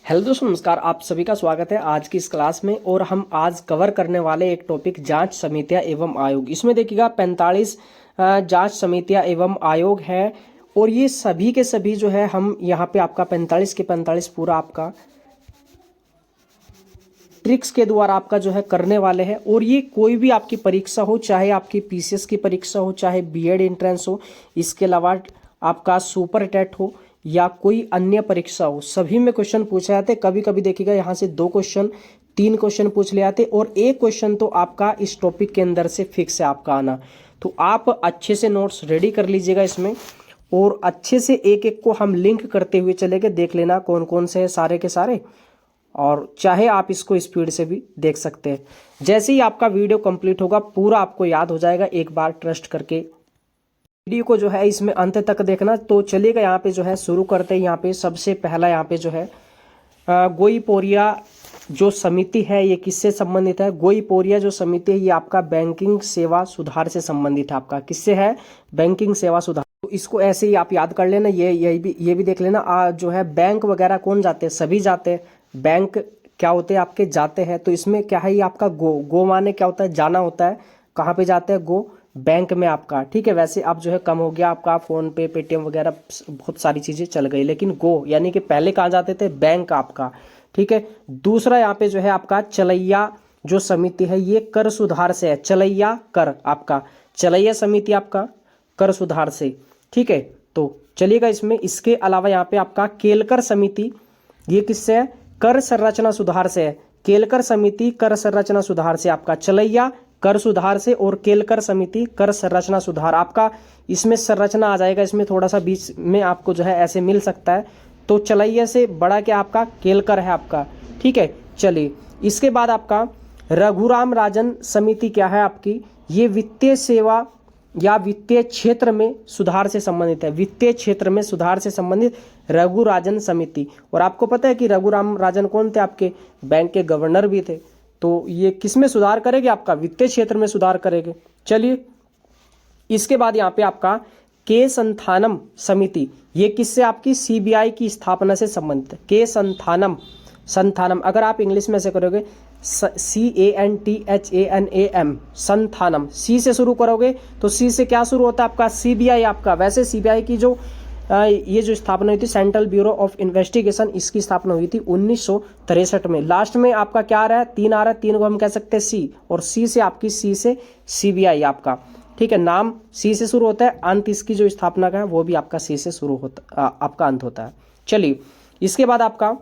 Hello दोस्तों, नमस्कार। आप सभी का स्वागत है आज की इस क्लास में। और हम आज कवर करने वाले एक टॉपिक जांच समितियां एवं आयोग। इसमें देखिएगा 45 जांच समितियां एवं आयोग है और ये सभी के सभी जो है हम यहाँ पे आपका 45 के 45 पूरा आपका ट्रिक्स के द्वारा आपका जो है करने वाले हैं। और ये कोई भी आपकी परीक्षा हो, चाहे आपकी पीसीएस की परीक्षा हो, चाहे बीएड एंट्रेंस हो, इसके अलावा आपका सुपर टेट हो या कोई अन्य परीक्षा हो, सभी में क्वेश्चन पूछे जाते। कभी कभी देखिएगा यहाँ से 2 क्वेश्चन 3 क्वेश्चन पूछ ले आते और एक क्वेश्चन तो आपका इस टॉपिक के अंदर से फिक्स है आपका आना। तो आप अच्छे से नोट्स रेडी कर लीजिएगा इसमें और अच्छे से एक एक को हम लिंक करते हुए चलेंगे। देख लेना कौन कौन से है सारे के सारे, और चाहे आप इसको स्पीड से भी देख सकते हैं। जैसे ही आपका वीडियो कंप्लीट होगा पूरा आपको याद हो जाएगा। एक बार ट्रस्ट करके वीडियो को जो है इसमें अंत तक देखना। तो चलिएगा यहाँ पे जो है शुरू करते हैं। यहाँ पे सबसे पहला यहाँ पे जो है गोईपोरिया जो समिति है ये किससे संबंधित है? गोईपोरिया जो समिति है ये आपका बैंकिंग सेवा सुधार से संबंधित है। आपका किससे है? बैंकिंग सेवा सुधार। तो इसको ऐसे ही आप याद कर लेना। ये भी देख लेना। जो है बैंक वगैरह कौन जाते हैं? सभी जाते हैं। बैंक क्या होते हैं आपके? जाते हैं। तो इसमें क्या है? ये आपका गो माने क्या होता है? जाना होता है। कहाँ पे जाते हैं? गो बैंक में आपका। ठीक है। वैसे अब जो है कम हो गया आपका, फोन पे पेटीएम वगैरह बहुत सारी चीजें चल गई, लेकिन गो यानी कि पहले कहाँ जाते थे? बैंक आपका। ठीक है। दूसरा यहाँ पे जो है आपका चलैया जो समिति है ये कर सुधार से है। चलैया कर आपका, चलैया समिति आपका कर सुधार से। ठीक है। तो चलिएगा इसमें। इसके अलावा यहाँ पे आपका केलकर समिति ये किससे है? कर संरचना सुधार से है। केलकर समिति कर संरचना सुधार से आपका। चलैया कर सुधार से और केलकर समिति कर संरचना सुधार। आपका इसमें संरचना आ जाएगा, इसमें थोड़ा सा बीच में आपको जो है ऐसे मिल सकता है। तो चलैया से बड़ा क्या आपका? केलकर है आपका। ठीक है। चलिए इसके बाद आपका रघुराम राजन समिति क्या है आपकी? ये वित्तीय सेवा या वित्तीय क्षेत्र में सुधार से संबंधित है। वित्तीय क्षेत्र में सुधार से संबंधित रघुराजन समिति। और आपको पता है कि रघुराम राजन कौन थे? आपके बैंक के गवर्नर भी थे। तो ये किस में सुधार करेंगे? आपका वित्तीय क्षेत्र में सुधार करेंगे। चलिए इसके बाद यहाँ पे आपका के संथानम समिति ये किससे? आपकी सीबीआई की स्थापना से संबंधित है। के संथानम अगर आप इंग्लिश में से करोगे CANTHANAM संथानम, सी से शुरू करोगे तो सी से क्या शुरू होता है आपका? सीबीआई आपका। वैसे सीबीआई की जो ये जो स्थापना हुई थी सेंट्रल ब्यूरो ऑफ इन्वेस्टिगेशन, इसकी स्थापना हुई थी 1963 में। लास्ट में आपका क्या आ रहा है? 3 आ रहा है। 3 को हम कह सकते हैं सी, और सी से आपकी सी से सीबीआई आपका। ठीक है। नाम सी से शुरू होता है, अंत इसकी जो स्थापना का है वो भी आपका सी से शुरू होता आपका अंत होता है। चलिए इसके बाद आपका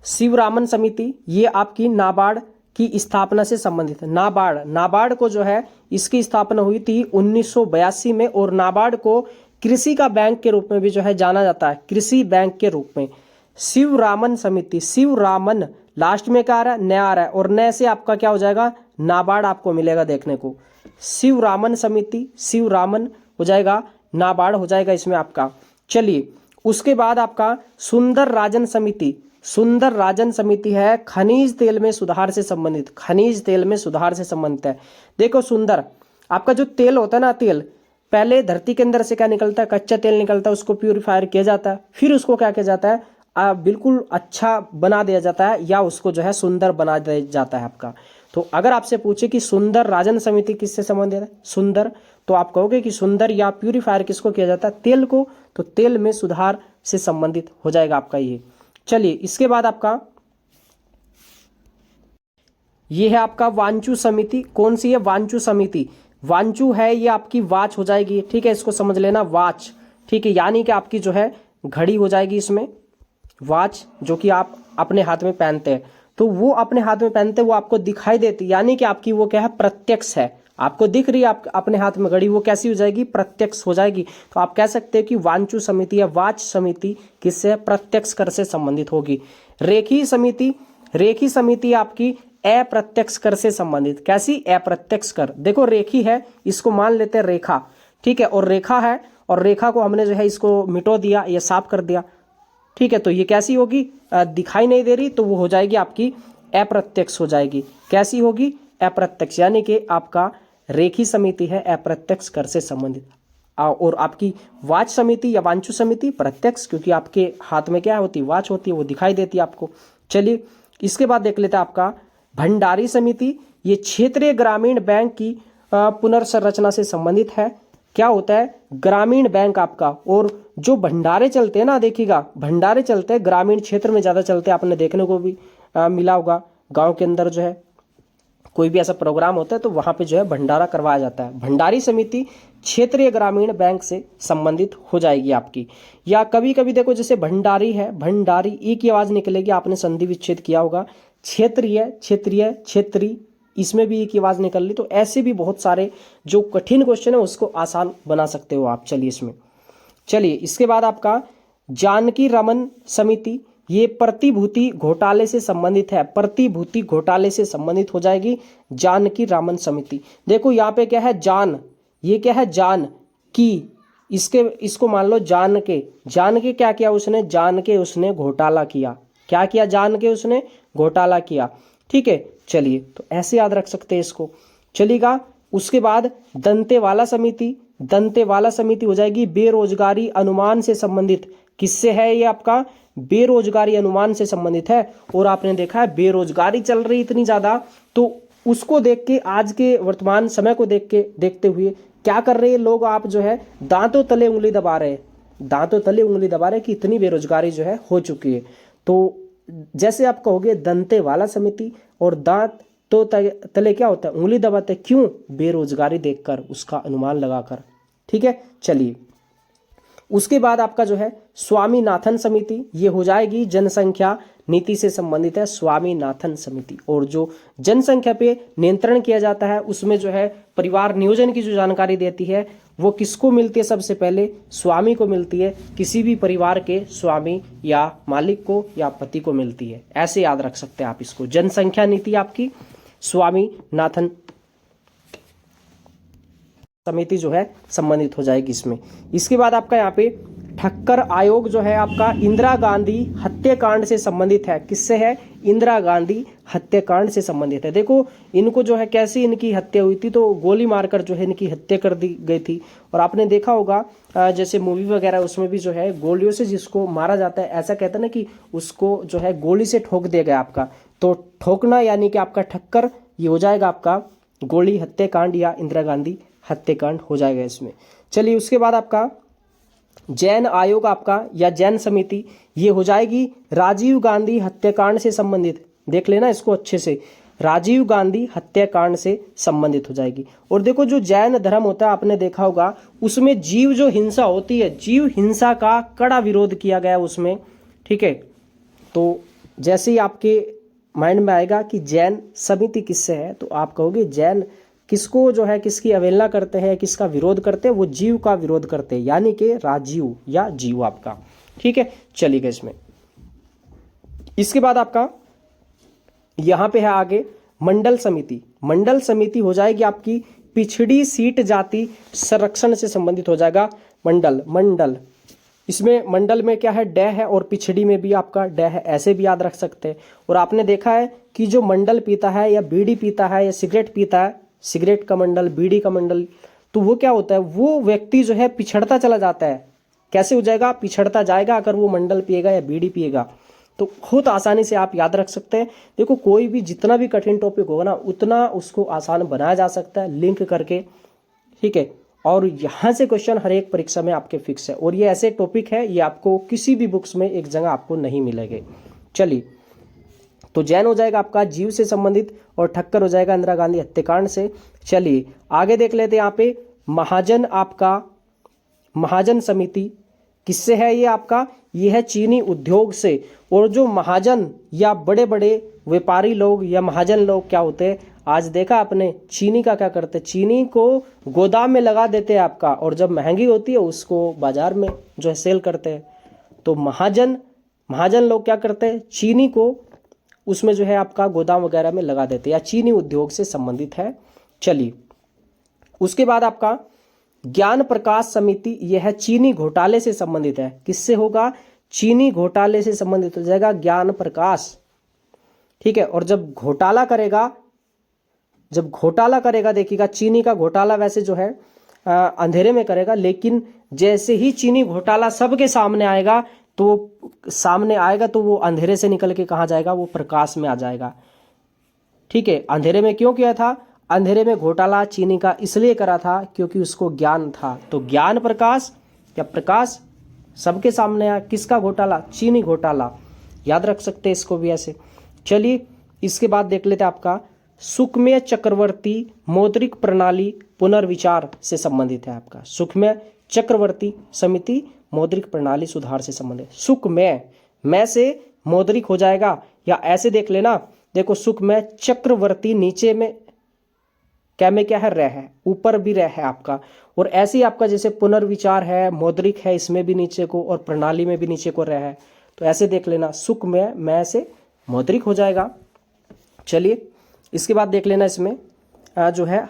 शिवरामन समिति ये आपकी नाबार्ड की स्थापना से संबंधित है। नाबार्ड को जो है इसकी स्थापना हुई थी 1982 में। और नाबार्ड को कृषि का बैंक के रूप में भी जो है जाना जाता है, कृषि बैंक के रूप में। शिवरामन समिति, शिवरामन लास्ट में क्या आ रहा है? नया आ रहा है, और नए से आपका क्या हो जाएगा? नाबार्ड आपको मिलेगा देखने को। शिवरामन समिति, शिवरामन हो जाएगा, नाबार्ड हो जाएगा इसमें आपका। चलिए उसके बाद आपका सुंदर राजन समिति। सुंदर राजन समिति है खनिज तेल में सुधार से संबंधित। खनिज तेल में सुधार से संबंधित है। देखो सुंदर आपका जो तेल होता है ना, तेल पहले धरती के अंदर से क्या निकलता है? कच्चा तेल निकलता है, उसको प्यूरिफायर किया जाता है, फिर उसको क्या किया जाता है? बिल्कुल अच्छा बना दिया जाता है, या उसको जो है सुंदर बना दिया जाता है आपका। तो अगर आपसे पूछे कि सुंदर राजन समिति किससे संबंधित है? सुंदर, तो आप कहोगे कि सुंदर या प्यूरिफायर किसको किया जाता है? तेल को। तो तेल में सुधार से संबंधित हो जाएगा आपका ये। चलिए इसके बाद आपका ये है आपका वांचू समिति। कौन सी है? वांचू समिति। वांचू है ये आपकी वॉच हो जाएगी। ठीक है। इसको समझ लेना, वॉच। ठीक है। यानी कि आपकी जो है घड़ी हो जाएगी इसमें, वॉच जो कि आप अपने हाथ में पहनते हैं। तो वो अपने हाथ में पहनते वो आपको दिखाई देती, यानी कि आपकी वो क्या है? प्रत्यक्ष है। आपको दिख रही है आप अपने हाथ में घड़ी, वो कैसी हो जाएगी? प्रत्यक्ष हो जाएगी। तो आप कह सकते हैं कि वांचू समिति या वाच समिति किससे है? प्रत्यक्ष कर से संबंधित होगी। रेखी समिति, रेखी समिति आपकी अप्रत्यक्ष कर से संबंधित। कैसी? अप्रत्यक्ष कर। देखो रेखी है, इसको मान लेते हैं रेखा। ठीक है। और रेखा है, और रेखा को हमने जो है इसको मिटो दिया, ये साफ कर दिया। ठीक है। तो ये कैसी होगी? दिखाई नहीं दे रही, तो वो हो जाएगी आपकी अप्रत्यक्ष हो जाएगी। कैसी होगी? अप्रत्यक्ष। यानी कि आपका रेखी समिति है अप्रत्यक्ष कर से संबंधित। और आपकी वाच समिति या वांचु समिति प्रत्यक्ष, क्योंकि आपके हाथ में क्या होती है, वाच होती है, वो दिखाई देती है आपको। चलिए इसके बाद देख लेते हैं आपका भंडारी समिति। ये क्षेत्रीय ग्रामीण बैंक की पुनर्संरचना से संबंधित है। क्या होता है, ग्रामीण बैंक आपका, और जो भंडारे चलते हैं ना, देखिएगा भंडारे चलते हैं ग्रामीण क्षेत्र में ज़्यादा चलते हैं, आपने देखने को भी मिला होगा। गांव के अंदर जो है कोई भी ऐसा प्रोग्राम होता है तो वहां पे जो है भंडारा करवाया जाता है। भंडारी समिति क्षेत्रीय ग्रामीण बैंक से संबंधित हो जाएगी आपकी। या कभी कभी देखो जैसे भंडारी है, भंडारी ई की आवाज निकलेगी, आपने संधि विच्छेद किया होगा। क्षेत्रीय, क्षेत्रीय, क्षेत्री, इसमें भी ई की आवाज निकल ली। तो ऐसे भी बहुत सारे जो कठिन क्वेश्चन है उसको आसान बना सकते हो आप। चलिए इसमें, चलिए इसके बाद आपका जानकी रमन समिति, ये प्रतिभूति घोटाले से संबंधित है। प्रतिभूति घोटाले से संबंधित हो जाएगी जानकी रामन समिति। देखो यहाँ पे क्या है, जान, ये क्या है, जान की, इसको मान लो जान के क्या किया उसने, जान के उसने घोटाला किया। क्या किया, जान के उसने घोटाला किया। ठीक है, चलिए तो ऐसे याद रख सकते हैं इसको, चलेगा। उसके बाद दंतेवाला समिति, दंतेवाला समिति हो जाएगी बेरोजगारी अनुमान से संबंधित। किससे है ये आपका, बेरोजगारी अनुमान से संबंधित है। और आपने देखा है बेरोजगारी चल रही इतनी ज्यादा, तो उसको देख के, आज के वर्तमान समय को देखते हुए क्या कर रहे हैं लोग, आप जो है दांतों तले उंगली दबा रहे हैं, दांतों तले उंगली दबा रहे कि इतनी बेरोजगारी जो है हो चुकी है। तो जैसे आप कहोगे दंतेवाला समिति, और दांत तो तले क्या होता है, उंगली दबाते, क्यों, बेरोजगारी देखकर, उसका अनुमान लगाकर। ठीक है, चलिए उसके बाद आपका जो है स्वामीनाथन समिति, ये हो जाएगी जनसंख्या नीति से संबंधित है, स्वामीनाथन समिति। और जो जनसंख्या पे नियंत्रण किया जाता है उसमें जो है परिवार नियोजन की जो जानकारी देती है वो किसको मिलती है, सबसे पहले स्वामी को मिलती है, किसी भी परिवार के स्वामी या मालिक को या पति को मिलती है। ऐसे याद रख सकते हैं आप इसको, जनसंख्या नीति आपकी स्वामीनाथन समिति जो है संबंधित हो जाएगी इसमें। इसके बाद आपका यहाँ पे ठक्कर आयोग जो है आपका इंदिरा गांधी हत्याकांड से संबंधित है। किससे है, इंदिरा गांधी हत्याकांड से संबंधित है। देखो इनको जो है कैसे इनकी हत्या हुई थी, तो गोली मारकर जो है इनकी हत्या कर दी गई थी। और आपने देखा होगा जैसे मूवी वगैरह उसमें भी जो है गोलियों से जिसको मारा जाता है, ऐसा कहते हैं ना कि उसको जो है गोली से ठोक दिया गया आपका। तो ठोकना यानी कि आपका ठक्कर, ये हो जाएगा आपका गोली हत्याकांड या इंदिरा गांधी हत्याकांड हो जाएगा इसमें। चलिए उसके बाद आपका जैन आयोग आपका या जैन समिति, ये हो जाएगी राजीव गांधी हत्याकांड से संबंधित। देख लेना इसको अच्छे से, राजीव गांधी हत्याकांड से संबंधित हो जाएगी। और देखो जो जैन धर्म होता है, आपने देखा होगा उसमें जीव जो हिंसा होती है, जीव हिंसा का कड़ा विरोध किया गया उसमें। ठीक है, तो जैसे ही आपके माइंड में आएगा कि जैन समिति किससे है, तो आप कहोगे जैन किसको जो है, किसकी अवहेलना करते हैं, किसका विरोध करते हैं, वो जीव का विरोध करते हैं, यानी कि राजीव या जीव आपका। ठीक है, चलिए इसमें। इसके बाद आपका यहां पे है आगे मंडल समिति। मंडल समिति हो जाएगी आपकी पिछड़ी सीट जाति संरक्षण से संबंधित हो जाएगा। मंडल इसमें मंडल में क्या है, डे है, और पिछड़ी में भी आपका डे है, ऐसे भी याद रख सकते हैं। और आपने देखा है कि जो मंडल पीता है या बीड़ी पीता है या सिगरेट पीता है, सिगरेट का मंडल, बीड़ी का मंडल, तो वो क्या होता है, वो व्यक्ति जो है पिछड़ता चला जाता है। कैसे हो जाएगा, पिछड़ता जाएगा अगर वो मंडल पिएगा या बीड़ी पिएगा। तो बहुत आसानी से आप याद रख सकते हैं। देखो कोई भी जितना भी कठिन टॉपिक होगा ना, उतना उसको आसान बनाया जा सकता है लिंक करके। ठीक है, और यहाँ से क्वेश्चन हर एक परीक्षा में आपके फिक्स है। और ये ऐसे टॉपिक है, ये आपको किसी भी बुक्स में एक जगह आपको नहीं मिलेंगे। चलिए, तो जैन हो जाएगा आपका जीव से संबंधित, और ठक्कर हो जाएगा इंदिरा गांधी हत्याकांड से। चलिए आगे देख लेते हैं यहाँ पे महाजन, आपका महाजन समिति किससे है, ये आपका ये है चीनी उद्योग से। और जो महाजन या बड़े बड़े व्यापारी लोग या महाजन लोग क्या होते हैं, आज देखा आपने चीनी का क्या करते हैं, चीनी को गोदाम में लगा देते हैं आपका, और जब महंगी होती है उसको बाजार में जो है सेल करते हैं। तो महाजन लोग क्या करते हैं, चीनी को उसमें जो है आपका गोदाम वगैरह में लगा देते हैं, या चीनी उद्योग से संबंधित है। चलिए उसके बाद आपका ज्ञान प्रकाश समिति, यह है चीनी घोटाले से संबंधित है। किससे होगा, चीनी घोटाले से संबंधित हो जाएगा ज्ञान प्रकाश। ठीक है, और जब घोटाला करेगा देखिएगा चीनी का घोटाला वैसे जो है अंधेरे में करेगा, लेकिन जैसे ही चीनी घोटाला सबके सामने आएगा तो वो अंधेरे से निकल के कहाँ जाएगा, वो प्रकाश में आ जाएगा। ठीक है, अंधेरे में क्यों किया था? अंधेरे में घोटाला चीनी का इसलिए करा था क्योंकि उसको ज्ञान था। तो ज्ञान प्रकाश या प्रकाश सबके सामने आया। किसका घोटाला? चीनी घोटाला। याद रख सकते हैं इसको भी ऐसे। चलिए इसके बाद देख लेते हैं आपका सुखमय चक्रवर्ती मौद्रिक प्रणाली पुनर्विचार से संबंधित है। आपका सुखमय चक्रवर्ती समिति मौद्रिक प्रणाली सुधार से संबंधित। सुखमय, मैं से मौद्रिक हो जाएगा, या ऐसे देख लेना, देखो सुखमय चक्रवर्ती नीचे में क्या में क्या है, रह है, ऊपर भी रह है आपका। और ऐसे ही आपका जैसे पुनर्विचार है, मौद्रिक है, इसमें भी नीचे को, और प्रणाली में भी नीचे को रह है। तो ऐसे देख लेना सुखमय मैं से मौद्रिक हो जाएगा। चलिए इसके बाद देख लेना इसमें जो है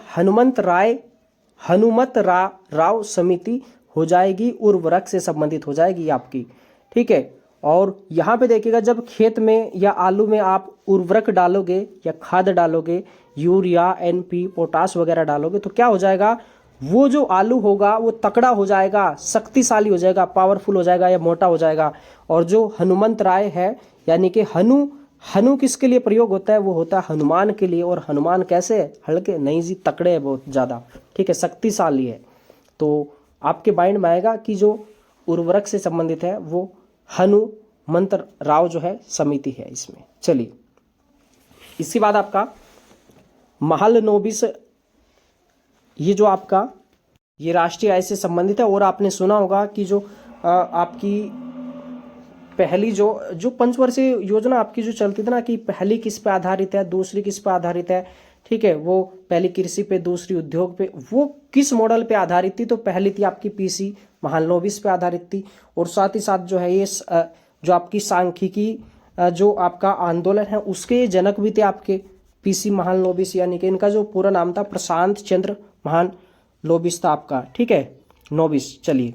हनुमत राव समिति हो जाएगी, उर्वरक से संबंधित हो जाएगी आपकी। ठीक है, और यहाँ पे देखिएगा जब खेत में या आलू में आप उर्वरक डालोगे या खाद डालोगे, यूरिया NP पोटाश वगैरह डालोगे, तो क्या हो जाएगा, वो जो आलू होगा वो तकड़ा हो जाएगा, शक्तिशाली हो जाएगा, पावरफुल हो जाएगा या मोटा हो जाएगा। और जो हनुमत राय है यानी कि हनु किसके लिए प्रयोग होता है? वो होता है हनुमान के लिए। और हनुमान कैसे है? हल्के नहीं जी, तकड़े है बहुत ज़्यादा। ठीक है, शक्तिशाली है। तो आपके माइंड में आएगा कि जो उर्वरक से संबंधित है वो हनुमंत राव जो है समिति है इसमें। चलिए इसके बाद आपका महालनोबिस, ये जो आपका ये राष्ट्रीय आय से संबंधित है। और आपने सुना होगा कि जो आपकी पहली जो पंचवर्षीय योजना आपकी जो चलती थी ना, कि पहली किस पे आधारित है, दूसरी किस पे आधारित है। ठीक है, वो पहली कृषि पे, दूसरी उद्योग पे, वो किस मॉडल पे आधारित थी? तो पहली थी आपकी PC महालनोबिस पे आधारित थी। और साथ ही साथ जो है ये जो आपकी सांख्यिकी जो आपका आंदोलन है उसके जनक भी थे आपके PC महालनोबिस, यानी कि इनका जो पूरा नाम था प्रशांत चंद्र महालनोबिस था आपका। ठीक है, नोबिस। चलिए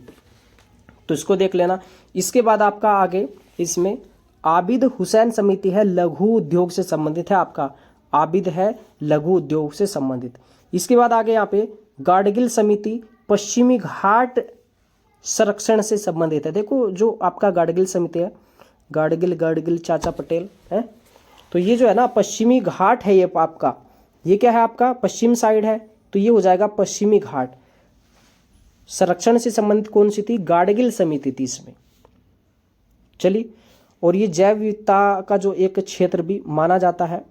तो इसको देख लेना। इसके बाद आपका आगे इसमें आबिद हुसैन समिति है, लघु उद्योग से संबंधित है आपका। आबिद है लघु उद्योग से संबंधित। इसके बाद आगे यहाँ पे गाडगिल समिति पश्चिमी घाट संरक्षण से संबंधित है। देखो जो आपका गाडगिल समिति है, गाडगिल चाचा पटेल है, तो ये जो है ना पश्चिमी घाट है, ये आपका, ये क्या है आपका पश्चिम साइड है, तो ये हो जाएगा पश्चिमी घाट संरक्षण से संबंधित कौन सी थी? गाडगिल समिति थी इसमें। चलिए, और ये जैव विविधता का जो एक क्षेत्र भी माना जाता है।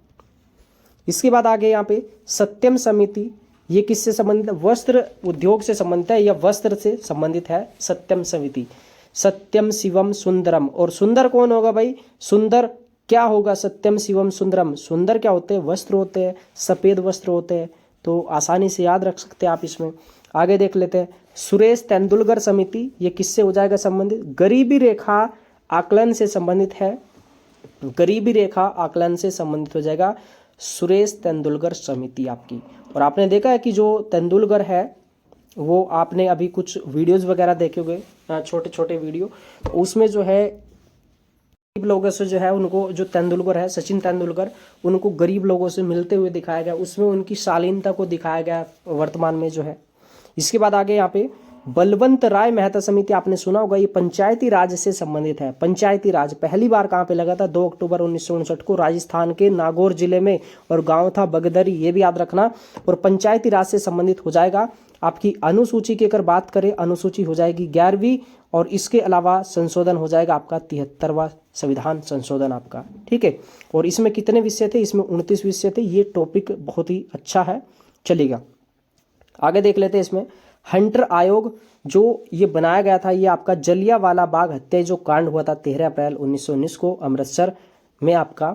इसके बाद आगे यहाँ पे सत्यम समिति, ये किससे संबंधित है? वस्त्र उद्योग से संबंधित है या वस्त्र से संबंधित है सत्यम समिति। सत्यम शिवम सुंदरम, और सुंदर कौन होगा भाई? सुंदर क्या होगा? सत्यम शिवम सुंदरम, सुंदर क्या होते हैं? वस्त्र होते हैं, सफेद वस्त्र होते हैं। तो आसानी से याद रख सकते हैं आप इसमें। आगे देख लेते हैं सुरेश तेंदुलकर समिति, ये किससे हो जाएगा संबंधित? गरीबी रेखा आकलन से संबंधित है। गरीबी रेखा आकलन से संबंधित हो जाएगा सुरेश तेंदुलकर समिति आपकी। और आपने देखा है कि जो तेंदुलकर है वो आपने अभी कुछ वीडियोस वगैरह देखे होंगे, छोटे छोटे वीडियो, तो उसमें जो है गरीब लोगों से जो है उनको, जो तेंदुलकर है सचिन तेंदुलकर, उनको गरीब लोगों से मिलते हुए दिखाया गया, उसमें उनकी शालीनता को दिखाया गया वर्तमान में जो है। इसके बाद आगे यहाँ पे बलवंत राय मेहता समिति, आपने सुना होगा, ये पंचायती राज से संबंधित है। पंचायती राज पहली बार कहाँ पे लगा था? 2 अक्टूबर 1959 को राजस्थान के नागौर जिले में, और गांव था बगदरी, ये भी याद रखना। और पंचायती राज से संबंधित हो जाएगा आपकी अनुसूची की। अगर बात करें अनुसूची हो जाएगी 11वीं, और इसके अलावा संशोधन हो जाएगा आपका 73वां संविधान संशोधन आपका। ठीक है, और इसमें कितने विषय थे? इसमें 29 विषय थे। ये टॉपिक बहुत ही अच्छा है, चलेगा। आगे देख लेते हैं इसमें हंटर आयोग जो ये बनाया गया था, ये आपका जलियांवाला बाग हत्या जो कांड हुआ था 13 अप्रैल 1919 को अमृतसर में, आपका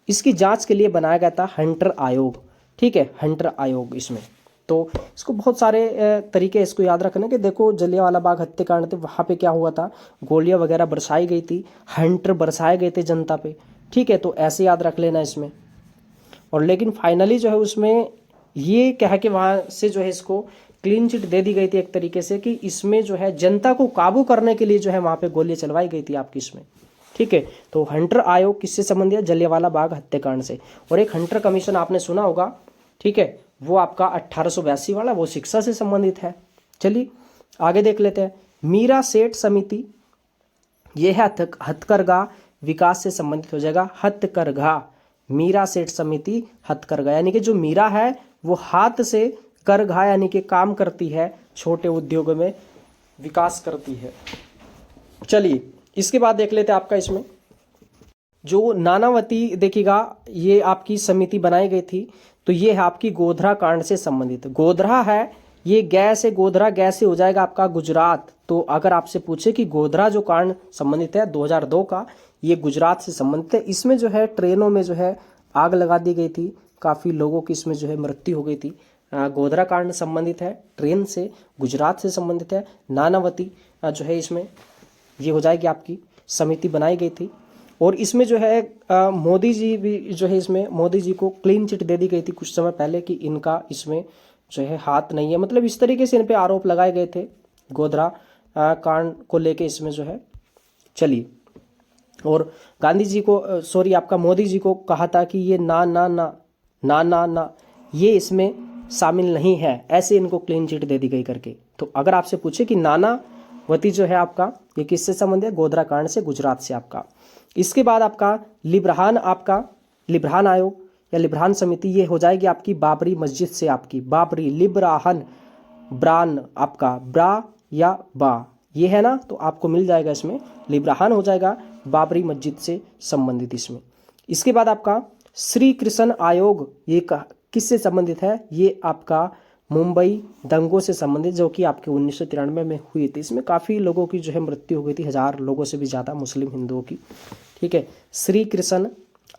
इसकी जांच के लिए बनाया गया था हंटर आयोग। ठीक है, हंटर आयोग इसमें, तो इसको बहुत सारे तरीके इसको याद रखने के। देखो जलियांवाला बाग हत्याकांड थे, वहाँ पे क्या हुआ था? गोलियां वगैरह बरसाई गई थी, हंटर बरसाए गए थे जनता पे। ठीक है, तो ऐसे याद रख लेना इसमें। और लेकिन फाइनली जो है उसमें ये कह के वहाँ से जो है इसको क्लीन चिट दे दी गई थी एक तरीके से, कि इसमें जो है जनता को काबू करने के लिए जो है वहाँ पे गोलियां चलवाई गई थी आपकी इसमें। ठीक है, तो हंटर आयोग किससे संबंधित है? जलियांवाला बाग हत्याकांड से। और एक हंटर कमीशन आपने सुना होगा, ठीक है, वो आपका 1882 वाला, वो शिक्षा से संबंधित है। चलिए आगे देख लेते हैं। मीरा सेठ समिति, यह है हथकरघा विकास से संबंधित हो जाएगा। हथकरघा, मीरा सेठ समिति हथकरघा, यानी कि जो मीरा है वो हाथ से करघा यानी कि काम करती है, छोटे उद्योगों में विकास करती है। चलिए इसके बाद देख लेते हैं आपका इसमें जो नानावती देखिएगा, ये आपकी समिति बनाई गई थी, तो ये है आपकी गोधरा कांड से संबंधित। गोधरा है ये गैस है, गोधरा गैस से हो जाएगा आपका गुजरात। तो अगर आपसे पूछे कि गोधरा जो कांड संबंधित है 2002 का, ये गुजरात से संबंधित है। इसमें जो है ट्रेनों में जो है आग लगा दी गई थी, काफ़ी लोगों की इसमें जो है मृत्यु हो गई थी। गोधरा कांड संबंधित है ट्रेन से, गुजरात से संबंधित है। नानावती जो है इसमें ये हो जाएगी आपकी समिति बनाई गई थी। और इसमें जो है मोदी जी भी जो है, इसमें मोदी जी को क्लीन चिट दे दी गई थी कुछ समय पहले कि इनका इसमें जो है हाथ नहीं है, मतलब इस तरीके से इन पे आरोप लगाए गए थे गोधरा कांड को लेके इसमें जो है। चलिए, और गांधी जी को सॉरी आपका मोदी जी को कहा था कि ये ना ना ना ना ना ना ये इसमें शामिल नहीं है, ऐसे इनको क्लीन चिट दे दी गई करके। तो अगर आपसे पूछे कि नानावती जो है आपका ये किससे संबंध है, गोधरा कांड से, गुजरात से आपका। इसके बाद आपका लिब्रान आयोग या लिब्रान समिति, ये हो जाएगी आपकी बाबरी मस्जिद से, आपकी बाबरी लिब्राहन ब्रान आपका ब्रा या बा ये है ना, तो आपको मिल जाएगा इसमें लिब्राहन हो जाएगा बाबरी मस्जिद से संबंधित इसमें। इसके बाद आपका श्री कृष्ण आयोग, ये किससे संबंधित है, ये आपका मुंबई दंगों से संबंधित, जो कि आपके 1993 में हुई थी। इसमें काफ़ी लोगों की जो है मृत्यु हो गई थी, 1000 लोगों से भी ज़्यादा मुस्लिम हिंदुओं की। ठीक है, श्री कृष्ण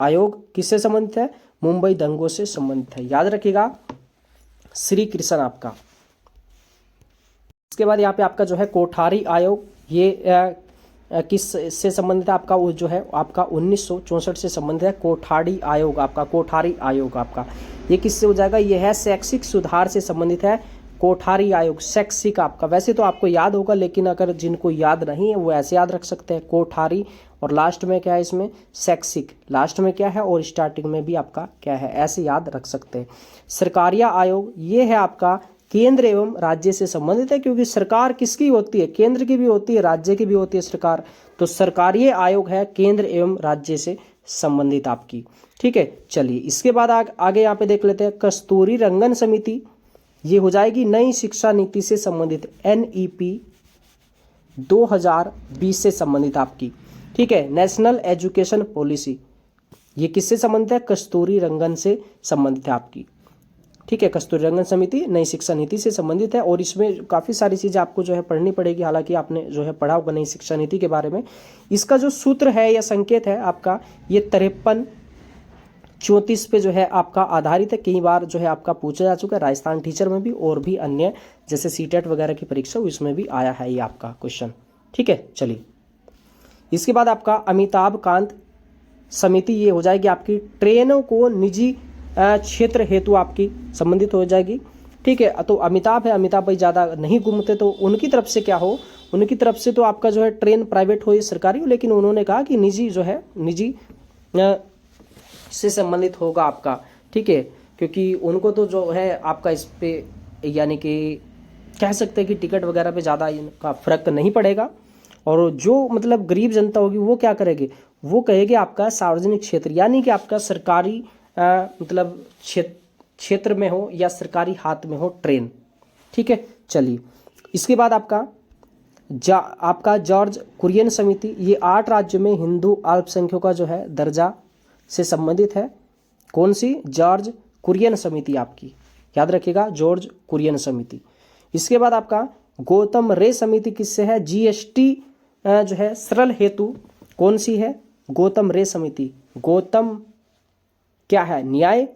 आयोग किससे संबंधित है, मुंबई दंगों से संबंधित है, याद रखिएगा श्री कृष्ण आपका। इसके बाद यहाँ पे आपका जो है कोठारी आयोग, ये किस से संबंधित है, आपका वो जो है आपका 1964 से संबंधित है। कोठारी आयोग आपका ये किससे हो जाएगा, ये है शैक्षिक सुधार से संबंधित है। कोठारी आयोग शैक्षिक आपका, वैसे तो आपको याद होगा, लेकिन अगर जिनको याद नहीं है वो ऐसे याद रख सकते हैं, कोठारी और लास्ट में क्या है इसमें शैक्षिक, लास्ट में क्या है और स्टार्टिंग में भी आपका क्या है, ऐसे याद रख सकते हैं। सरकारिया आयोग, ये है आपका केंद्र एवं राज्य से संबंधित है, क्योंकि सरकार किसकी होती है, केंद्र की भी होती है, राज्य की भी होती है सरकार। तो सरकारीय आयोग है केंद्र एवं राज्य से संबंधित आपकी। ठीक है, चलिए इसके बाद आगे यहाँ पे देख लेते हैं कस्तूरी रंगन समिति, ये हो जाएगी नई शिक्षा नीति से संबंधित, NEP 2020 से संबंधित आपकी। ठीक है, नेशनल एजुकेशन पॉलिसी, ये किससे संबंधित है, कस्तूरी रंगन से संबंधित है आपकी। ठीक है, कस्तूरी रंगन समिति नई शिक्षा नीति से संबंधित है, और इसमें काफ़ी सारी चीज़ें आपको जो है पढ़नी पड़ेगी, हालांकि आपने जो है पढ़ा होगा नई शिक्षा नीति के बारे में। इसका जो सूत्र है या संकेत है आपका, ये 53-34 पे जो है आपका आधारित है। कई बार जो है आपका पूछा जा चुका है, राजस्थान टीचर में भी और भी अन्य जैसे सीटेट वगैरह की परीक्षा इसमें भी आया है ये आपका क्वेश्चन। ठीक है, चलिए इसके बाद आपका अमिताभ कांत समिति, ये हो जाएगी आपकी ट्रेनों को निजी क्षेत्र हेतु आपकी संबंधित हो जाएगी। ठीक है, तो अमिताभ है, अमिताभ भाई ज़्यादा नहीं घूमते, तो उनकी तरफ से क्या हो, उनकी तरफ से तो आपका जो है ट्रेन प्राइवेट हो या सरकारी हो, लेकिन उन्होंने कहा कि निजी जो है निजी से संबंधित होगा आपका। ठीक है, क्योंकि उनको तो जो है आपका इस पे यानी कि कह सकते हैं कि टिकट वगैरह पे ज़्यादा इनका फर्क नहीं पड़ेगा, और जो मतलब गरीब जनता होगी वो क्या करेगी, वो कहेगी आपका सार्वजनिक क्षेत्र, यानी कि आपका सरकारी मतलब क्षेत्र में हो या सरकारी हाथ में हो ट्रेन। ठीक है, चलिए इसके बाद आपका जॉर्ज कुरियन समिति, ये 8 राज्यों में हिंदू अल्पसंख्यकों का जो है दर्जा से संबंधित है। कौन सी, जॉर्ज कुरियन समिति आपकी, याद रखिएगा जॉर्ज कुरियन समिति। इसके बाद आपका गौतम रे समिति किससे है, GST जो है सरल हेतु, कौन सी है, गौतम रे समिति। गौतम क्या है, न्याय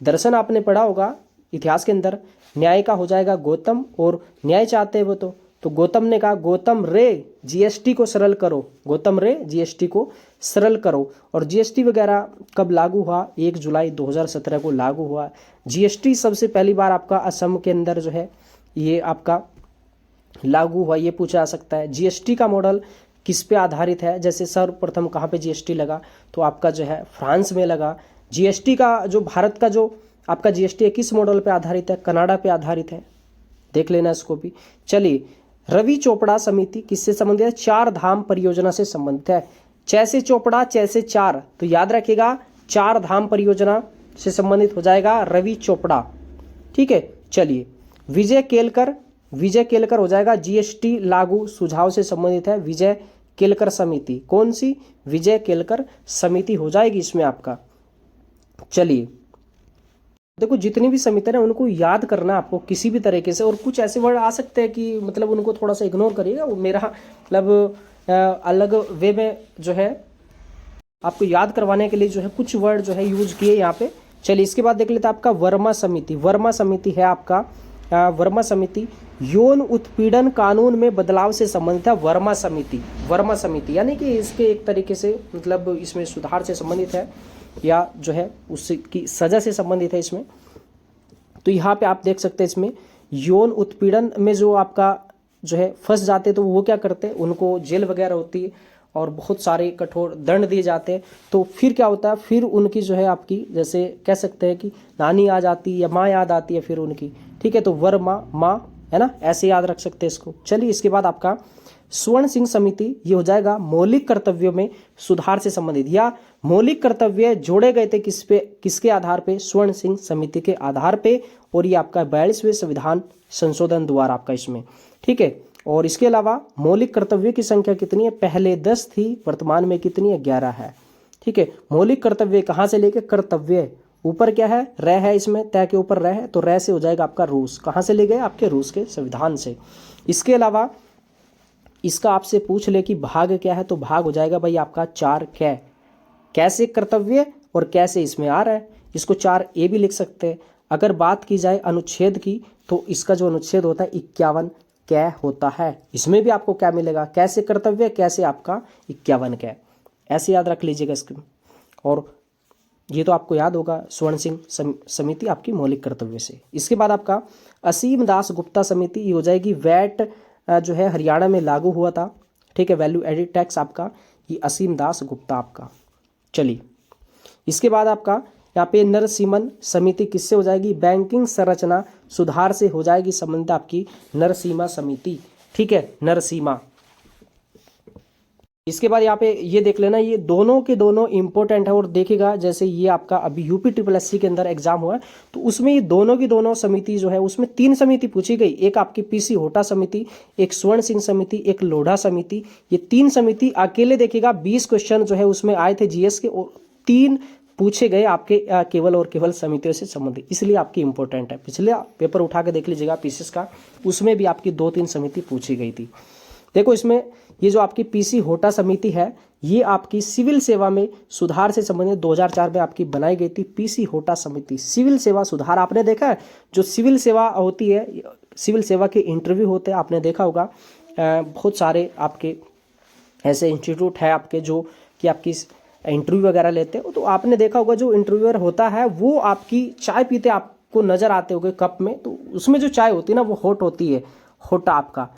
दर्शन आपने पढ़ा होगा इतिहास के अंदर, न्याय का हो जाएगा गौतम, और न्याय चाहते हैं वो तो गौतम ने कहा गौतम रे GST को सरल करो, गौतम रे GST को सरल करो। और GST वगैरह कब लागू हुआ, 1 जुलाई 2017 को लागू हुआ। GST सबसे पहली बार आपका असम के अंदर जो है ये आपका लागू हुआ, ये पूछा जा सकता है। GST का मॉडल किस पे आधारित है, जैसे सर्वप्रथम कहाँ पे GST लगा, तो आपका जो है फ्रांस में लगा। GST का जो भारत का जो आपका GST है किस मॉडल पे आधारित है, कनाडा पे आधारित है। देख लेना इसको भी। चलिए, रवि चोपड़ा समिति किससे संबंधित है? चार धाम परियोजना से संबंधित है। चैसे चोपड़ा, चैसे चार, तो याद रखिएगा चार धाम परियोजना से संबंधित हो जाएगा रवि चोपड़ा। ठीक है, चलिए, विजय केलकर, विजय केलकर हो जाएगा जीएसटी लागू सुझाव से संबंधित है। विजय केलकर समिति, कौन सी? विजय केलकर समिति हो जाएगी इसमें आपका। चलिए, देखो जितनी भी समिति है ना उनको याद करना आपको किसी भी तरीके से, और कुछ ऐसे वर्ड आ सकते हैं कि मतलब उनको थोड़ा सा इग्नोर करिएगा, वो मेरा मतलब अलग वे में जो है आपको याद करवाने के लिए जो है कुछ वर्ड जो है यूज किए यहाँ पे। चलिए, इसके बाद देख लेते हैं आपका वर्मा समिति। वर्मा समिति है आपका, वर्मा समिति यौन उत्पीड़न कानून में बदलाव से संबंधित है। वर्मा समिति, वर्मा समिति यानी कि इसके एक तरीके से मतलब इसमें सुधार से संबंधित है या जो है उसकी सजा से संबंधित है इसमें। तो यहाँ पे आप देख सकते हैं इसमें यौन उत्पीड़न में जो आपका जो है फंस जाते तो वो क्या करते हैं, उनको जेल वगैरह होती है और बहुत सारे कठोर दंड दिए जाते हैं। तो फिर क्या होता है, फिर उनकी जो है आपकी जैसे कह सकते हैं कि नानी याद आती है या माँ याद आती है फिर उनकी। ठीक है, तो वर्मा माँ है ना, ऐसे याद रख सकते हैं इसको। चलिए, इसके बाद आपका स्वर्ण सिंह समिति, ये हो जाएगा मौलिक कर्तव्यों में सुधार से संबंधित, या मौलिक कर्तव्य जोड़े गए थे किस पे, किसके आधार पे? स्वर्ण सिंह समिति के आधार पे, और ये आपका 42वें संविधान संशोधन द्वारा आपका इसमें। ठीक है, और इसके अलावा मौलिक कर्तव्य की संख्या कितनी है? पहले 10 थी, वर्तमान में कितनी है? 11 है। ठीक है, मौलिक कर्तव्य कहाँ से लेके? कर्तव्य ऊपर क्या है? रह है, इसमें तय के ऊपर रह है, तो रह से हो जाएगा आपका रूस। कहाँ से ले गए? आपके रूस के संविधान से। इसके अलावा इसका आपसे पूछ ले कि भाग क्या है, तो भाग हो जाएगा भाई आपका 4 कै। कैसे कर्तव्य और कैसे इसमें आ रहा है, इसको 4A भी लिख सकते हैं। अगर बात की जाए अनुच्छेद की, तो इसका जो अनुच्छेद होता है 51 कै होता है। इसमें भी आपको क्या मिलेगा? कैसे कर्तव्य, कैसे आपका 51 कै, ऐसे याद रख लीजिएगा इसके। और ये तो आपको याद होगा स्वर्ण सिंह समिति आपकी मौलिक कर्तव्य से। इसके बाद आपका असीम दास गुप्ता समिति, ये हो जाएगी वैट जो है हरियाणा में लागू हुआ था। ठीक है, वैल्यू एडिड टैक्स आपका, ये असीम दास गुप्ता आपका। चलिए, इसके बाद आपका यहाँ पे नरसिम्हन समिति किससे हो जाएगी? बैंकिंग संरचना सुधार से हो जाएगी संबंधित आपकी नरसिम्हा समिति। ठीक है, नरसिम्हा। इसके बाद यहाँ पे ये देख लेना, ये दोनों के दोनों इंपॉर्टेंट है। और देखिएगा जैसे ये आपका अभी यूपी SSC के अंदर एग्जाम हुआ है, तो उसमें ये दोनों की दोनों समिति जो है उसमें 3 समिति पूछी गई। एक आपकी PC होटा समिति, एक स्वर्ण सिंह समिति, एक लोढ़ा समिति। ये 3 समिति अकेले देखिएगा 20 क्वेश्चन जो है उसमें आए थे GS के, और 3 पूछे गए आपके केवल और केवल समितियों से संबंधित, इसलिए आपकी इंपॉर्टेंट है। पिछले पेपर उठा के देख लीजिएगा PCS का, उसमें भी आपकी 2-3 समिति पूछी गई थी। देखो इसमें ये जो आपकी PC होटा समिति है, ये आपकी सिविल सेवा में सुधार से संबंधित 2004 में आपकी बनाई गई थी। PC होटा समिति सिविल सेवा सुधार, आपने देखा है जो सिविल सेवा होती है, सिविल सेवा के इंटरव्यू होते हैं, आपने देखा होगा बहुत सारे आपके ऐसे इंस्टीट्यूट है आपके जो कि आपकी इंटरव्यू वगैरह लेते हैं। तो आपने देखा होगा जो इंटरव्यूअर होता है वो आपकी चाय पीते आपको नजर आते होंगे कप में, तो उसमें जो चाय होती है ना वो हॉट होती है। होटा आपका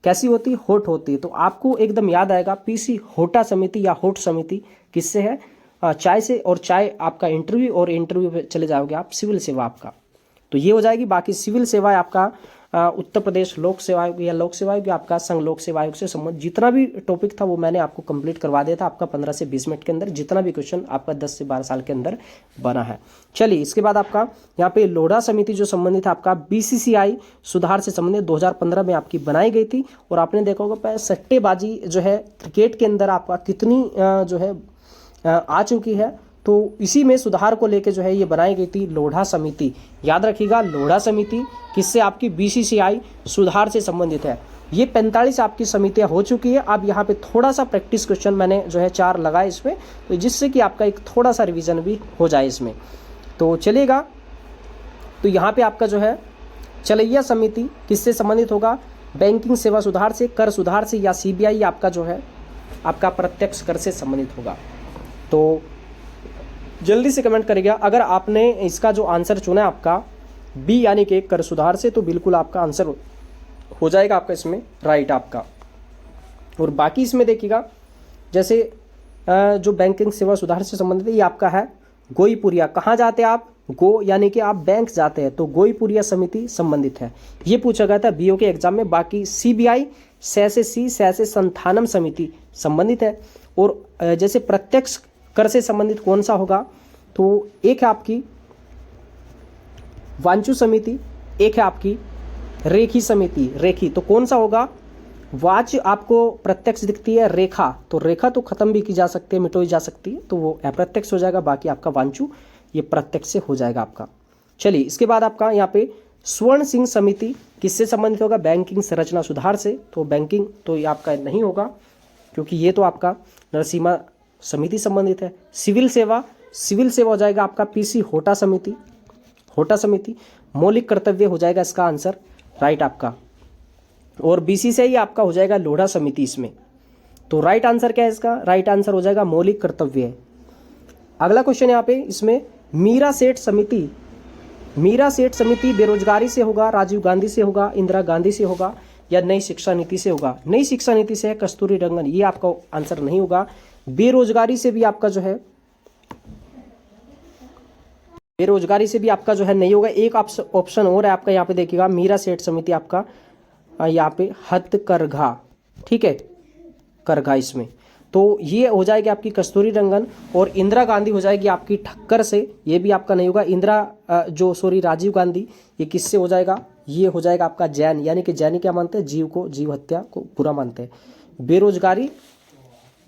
कैसी होती है? हॉट होती है। तो आपको एकदम याद आएगा PC होटा समिति या होट समिति किससे है? चाय से। और चाय आपका इंटरव्यू, और इंटरव्यू पे चले जाओगे आप सिविल सेवा आपका, तो ये हो जाएगी। बाकी सिविल सेवा आपका उत्तर प्रदेश लोक सेवा आयोग या लोक सेवा आयोग, आपका संघ लोक सेवा आयोग से संबंधित जितना भी टॉपिक था वो मैंने आपको कंप्लीट करवा दिया था आपका 15 से 20 मिनट के अंदर, जितना भी क्वेश्चन आपका 10 से 12 साल के अंदर बना है। चलिए, इसके बाद आपका यहाँ पे लोढ़ा समिति जो संबंधित है आपका BCCI सुधार से संबंधित 2015 में आपकी बनाई गई थी। और आपने देखा होगा सट्टेबाजी जो है क्रिकेट के अंदर आपका कितनी जो है आ चुकी है, तो इसी में सुधार को लेकर जो है ये बनाई गई थी लोढ़ा समिति। याद रखिएगा लोढ़ा समिति किससे? आपकी BCCI सुधार से संबंधित है। ये 45 आपकी समितियां हो चुकी है। अब यहाँ पे थोड़ा सा प्रैक्टिस क्वेश्चन मैंने जो है 4 लगाए इसमें, तो जिससे कि आपका एक थोड़ा सा रिवीजन भी हो जाए इसमें, तो चलेगा। तो यहाँ पे आपका जो है चलैया समिति किससे संबंधित होगा? बैंकिंग सेवा सुधार से, कर सुधार से, या CBI आपका जो है आपका प्रत्यक्ष कर से संबंधित होगा। तो जल्दी से कमेंट करिएगा। अगर आपने इसका जो आंसर चुना है आपका B यानी कि कर सुधार से, तो बिल्कुल आपका आंसर हो जाएगा आपका इसमें राइट आपका। और बाकी इसमें देखिएगा जैसे जो बैंकिंग सेवा सुधार से संबंधित है, ये आपका है गोईपुरिया। कहाँ जाते हैं आप? गो यानी कि आप बैंक जाते हैं तो गोईपुरिया समिति संबंधित है, ये पूछा गया था बीओ के एग्जाम में। बाकी सीबीआई से संथानम समिति संबंधित है। और जैसे प्रत्यक्ष कर से संबंधित कौन सा होगा, तो एक है आपकी वांचू समिति, एक है आपकी रेखी समिति। रेखी तो कौन सा होगा, वाच आपको प्रत्यक्ष दिखती है, रेखा तो रेखा तो खत्म भी की जा सकती है, मिटोई जा सकती है, तो वो अप्रत्यक्ष हो जाएगा। बाकी आपका वांचू ये प्रत्यक्ष से हो जाएगा आपका। चलिए इसके बाद आपका यहाँ पे स्वर्ण सिंह समिति किससे संबंधित होगा, बैंकिंग संरचना सुधार से। तो बैंकिंग तो ये आपका नहीं होगा क्योंकि ये तो आपका नरसिम्हा समिति संबंधित है। सिविल सेवा हो जाएगा आपका पीसी होटा समिति। होटा समिति मौलिक कर्तव्य हो जाएगा इसका आंसर राइट आपका। और बीसी से ही आपका हो जाएगा लोढ़ा समिति इसमें। तो राइट आंसर क्या है इसका, राइट आंसर हो जाएगा मौलिक कर्तव्य। अगला क्वेश्चन यहाँ पे इसमें मीरा सेठ समिति बेरोजगारी से होगा, राजीव गांधी से होगा, इंदिरा गांधी से होगा या नई शिक्षा नीति से होगा। नई शिक्षा नीति से है कस्तूरी रंगन, ये आपका आंसर नहीं होगा। बेरोजगारी से भी आपका जो है नहीं होगा। एक ऑप्शन और है आपका यहाँ पे देखिएगा, मीरा सेठ समिति आपका यहाँ पे हथकरघा, ठीक है, करघा इसमें। तो ये हो जाएगी आपकी कस्तूरी रंगन। और इंदिरा गांधी हो जाएगी आपकी ठक्कर से, ये भी आपका नहीं होगा। राजीव गांधी ये किससे हो जाएगा, ये हो जाएगा आपका जैन, यानी कि जैन क्या मानते हैं, जीव हत्या को बुरा मानते हैं। बेरोजगारी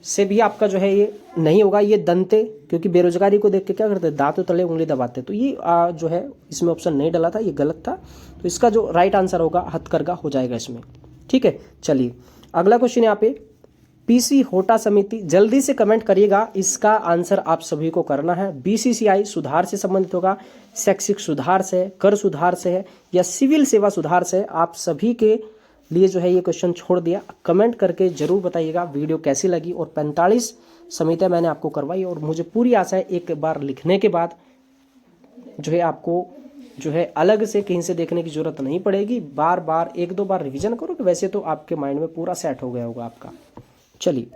से भी आपका जो है ये नहीं होगा, ये दंते, क्योंकि बेरोजगारी को देख के क्या करते हैं, दांतों तले उंगली दबाते। तो ये जो है इसमें ऑप्शन नहीं डला था, ये गलत था। तो इसका जो राइट आंसर होगा हथकरघा हो जाएगा इसमें, ठीक है। चलिए अगला क्वेश्चन यहाँ पे पीसी होटा समिति, जल्दी से कमेंट करिएगा, इसका आंसर आप सभी को करना है। बीसीसीआई सुधार से संबंधित होगा, शैक्षिक सुधार से, कर सुधार से है या सिविल सेवा सुधार से। आप सभी के लिए जो है ये क्वेश्चन छोड़ दिया, कमेंट करके जरूर बताइएगा वीडियो कैसी लगी। और 45 समितियां मैंने आपको करवाई और मुझे पूरी आशा है एक बार लिखने के बाद जो है आपको जो है अलग से कहीं से देखने की जरूरत नहीं पड़ेगी। बार बार 1-2 बार रिवीजन करो, वैसे तो आपके माइंड में पूरा सेट हो गया होगा आपका। चलिए।